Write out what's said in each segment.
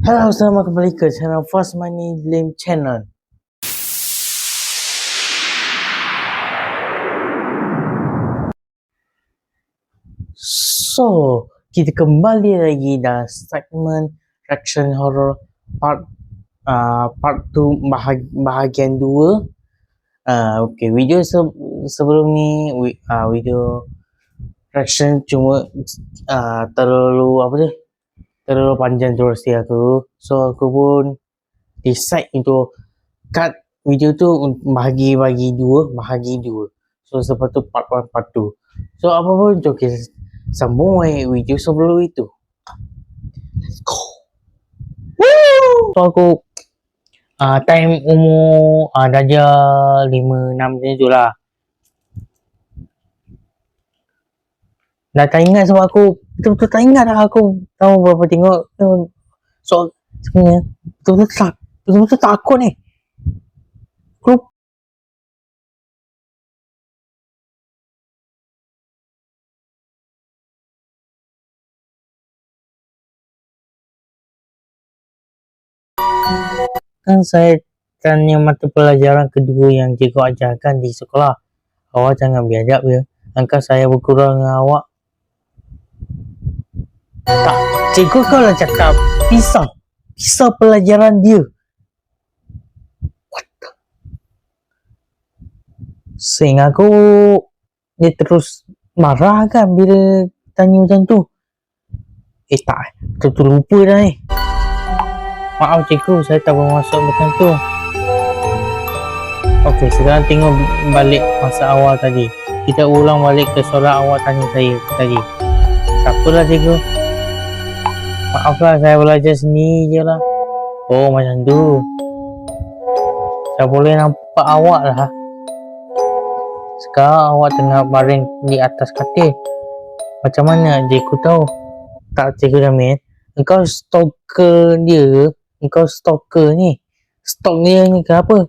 Halo, selamat kembali ke channel Fast Money Lame Channel. So, kita kembali lagi dalam segmen reaction horror part 2 bahagian 2. Okay, video sebelum ni video reaction cuma terlalu panjang durasi aku. So aku pun decide untuk cut video tu bahagi dua. So sebab tu part 1 part 2. So apa pun jom kita sambung video sebelum itu. Let's go. Woo! So aku time umur darjah 5-6 macam tu lah. Dah tak ingat sebab aku betul-betul tak ingat dah aku tahu berapa tengok. So sebenarnya betul-betul takut ni. Grup kan saya tanya mata pelajaran kedua yang cikgu ajarkan di sekolah. Awak jangan biadab ya. Angkat saya berkurang dengan awak. Tak, cikgu kalau cakap pisau pelajaran dia. What the? Sehingga aku dia terus marah kan bila tanya macam tu. Tak, terlupa dah ni. Maaf cikgu, saya tak bermaksud macam tu. Okey, sekarang tengok balik masa awal tadi. Kita ulang balik ke soalan awak tanya saya tadi. Tak apalah cikgu. Maaflah, saya belajar sendiri je lah. Oh, macam tu. Saya boleh nampak awak lah. Sekarang awak tengah baring di atas katil. Macam mana cikgu tahu? Tak, cikgu Damin. Engkau stalker dia ke? Engkau stalker ni. Stalk dia ni ke apa?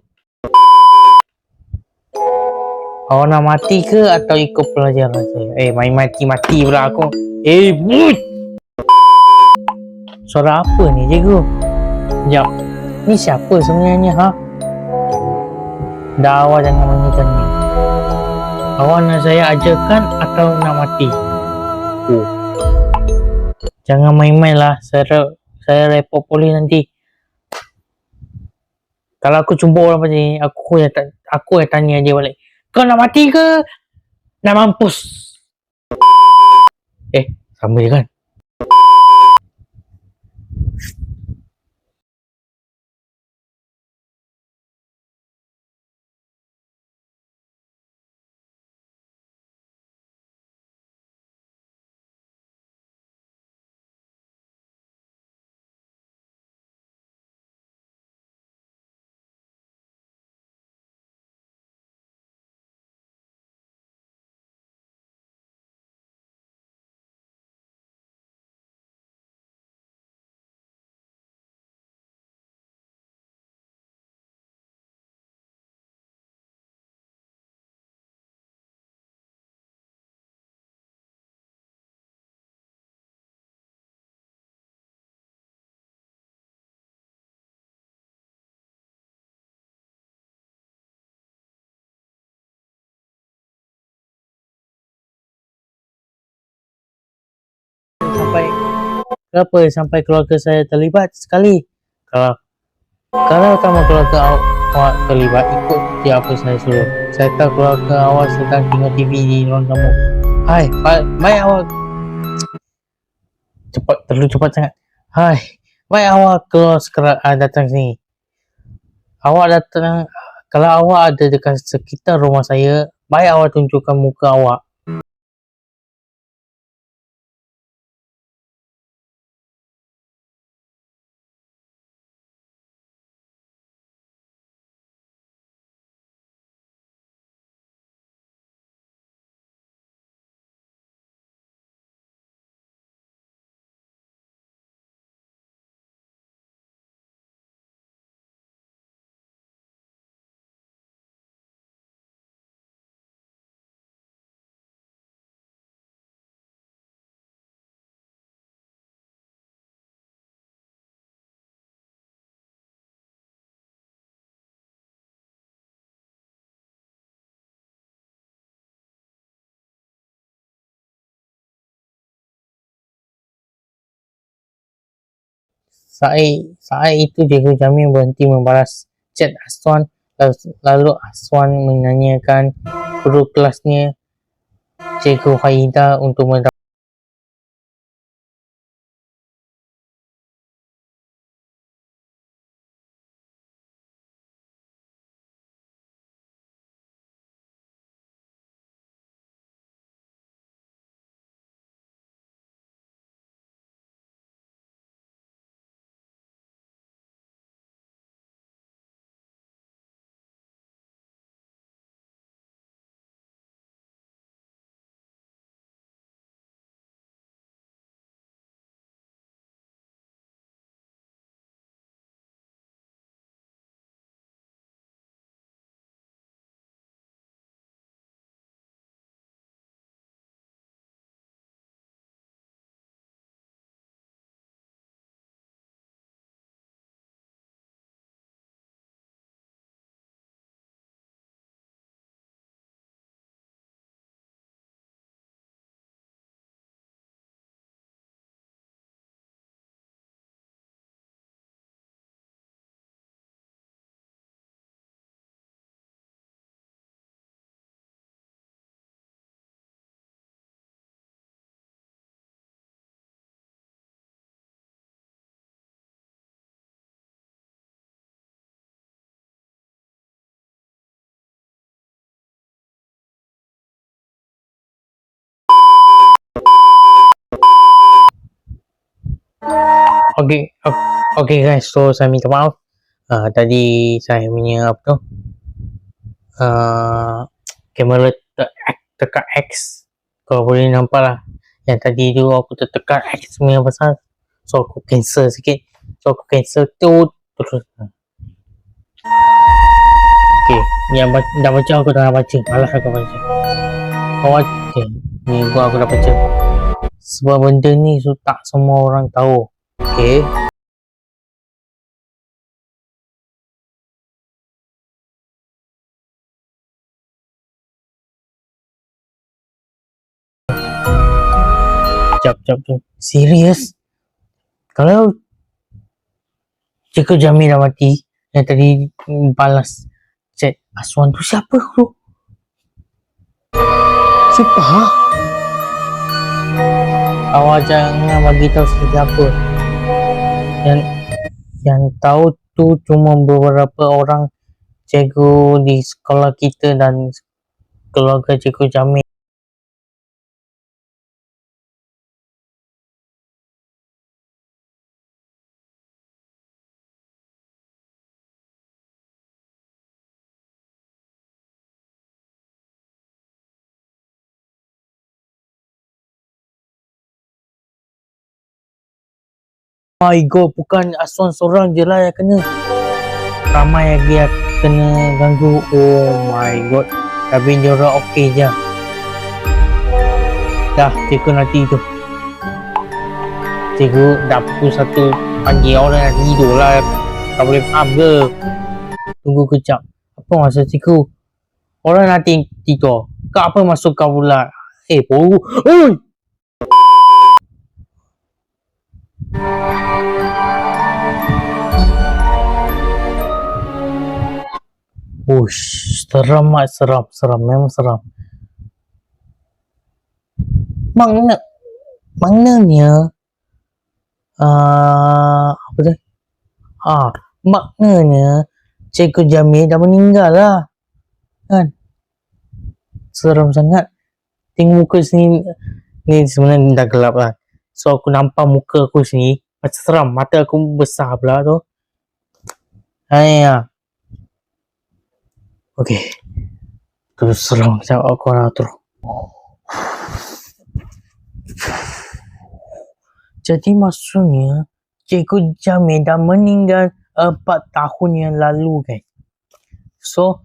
Awak nak mati ke atau ikut pelajaran saya? Main mati-mati pula aku. But! Suara apa ni cikgu? Sekejap. Ni siapa sebenarnya ha? Dah, awak jangan menyanyikan ni. Awak nak saya ajarkan atau nak mati? Jangan main-main lah. Saya report polis nanti. Kalau aku jumpa orang macam ni, aku yang tanya dia balik. Kau nak mati ke? Nak mampus? Sama je kan? Sampai keluarga saya terlibat sekali. Kalau kamu keluarga awak terlibat, ikut apa saya suruh. Saya tahu keluarga awak sedang tengok TV di ruang tamu. Baik awak terlalu cepat sangat. Baik awak keluar sekarang, datang sini. Awak datang, kalau awak ada dekat sekitar rumah saya, baik awak tunjukkan muka awak. Saat itu Cikgu Jamil berhenti membalas chat Aswan, lalu Aswan menanyakan guru kelasnya Cikgu Haida untuk mendapat Okay guys, so saya minta maaf. Tadi saya punya apa tu? Kamera tekan X. Kau boleh nampak lah. Yang tadi tu aku tertekan X punya pasal. So aku cancel sikit. So aku cancel tu terus. Okay, yang dah baca aku dah baca. Malas aku baca. Okay, ni aku dah baca. Sebab benda ni tak semua orang tahu. Okay. Jap. Serius? Kalau Cikgu Jamil dah mati, yang tadi balas chat Aswan tu siapa tu? Sumpah? Awak jangan bagi tahu siapa. Yang tahu tu cuma beberapa orang cikgu di sekolah kita dan keluarga Cikgu Jamil. My god, bukan Aswan seorang je lah yang kena. Ramai lagi yang kena ganggu. Oh my god. Tapi dia orang okey je. Dah, cikgu nanti tu. Cikgu dah pukul 1 pagi, orang dah tidur lah. Tak boleh faham ke? Tunggu kejap. Apa maksud cikgu? Orang dah tidur. Kau apa masuk kau pula? Oi! Ush, seram, memang seram. Maknanya apa tu? Maknanya Cikgu Jamil dah meninggal lah. Kan? Seram sangat. Tengok muka sini. Ni sebenarnya dah gelap lah. So aku nampak muka aku sini macam seram. Mata aku besar pula tu. Okay. Terus seram macam aku nak terus. Jadi maksudnya Cikgu Jamil dah meninggal 4 tahun yang lalu guys. So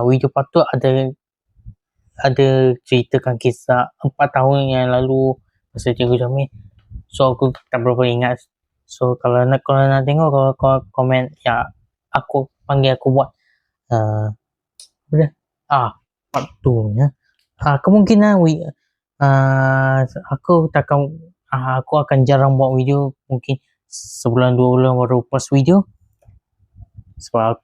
video patut ada ceritakan kisah 4 tahun yang lalu pasal Cikgu Jamil. So aku tak berapa ingat. So kalau nak tengok, kalau komen ya aku panggil aku buat part 2 nya. Kemungkinan aku akan jarang buat video, mungkin sebulan 2 bulan baru post video sebab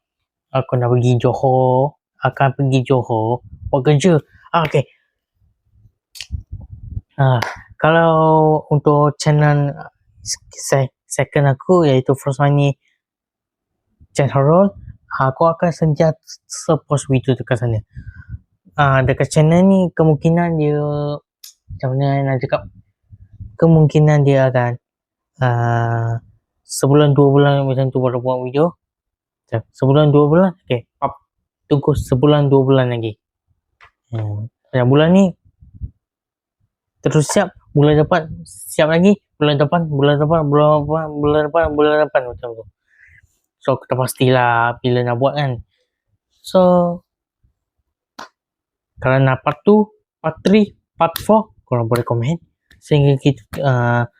aku nak pergi Johor, akan pergi Johor buat kerja. Okay. Kalau untuk channel second aku iaitu First Money channel, aku akan sentiasa post video dekat sana. Dekat channel ni kemungkinan dia macam mana nak cakap, kemungkinan dia akan sebulan 2 bulan macam tu baru buat video. Sebulan 2 bulan, okay, tunggu sebulan 2 bulan lagi. Bulan ni terus siap, bulan depan siap lagi, bulan depan macam tu. So kita pastilah bila nak buat kan. So kalau nak part 2, part 3, part 4, korang boleh komen sehingga kita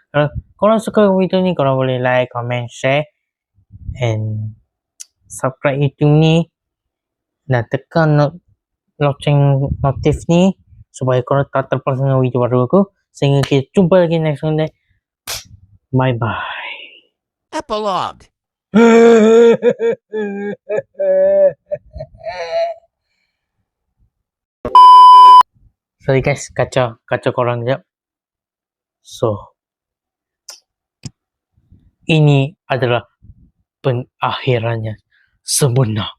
kalau korang suka video ni, korang boleh like, comment, share and subscribe YouTube ni dan tekan loceng notif ni supaya korang tak terlepas dengan video baru aku. Sehingga kita jumpa lagi next one. Bye bye. Epilogue. Sorry guys, kacau korang sekejap. So ini adalah pengakhirannya sebenar.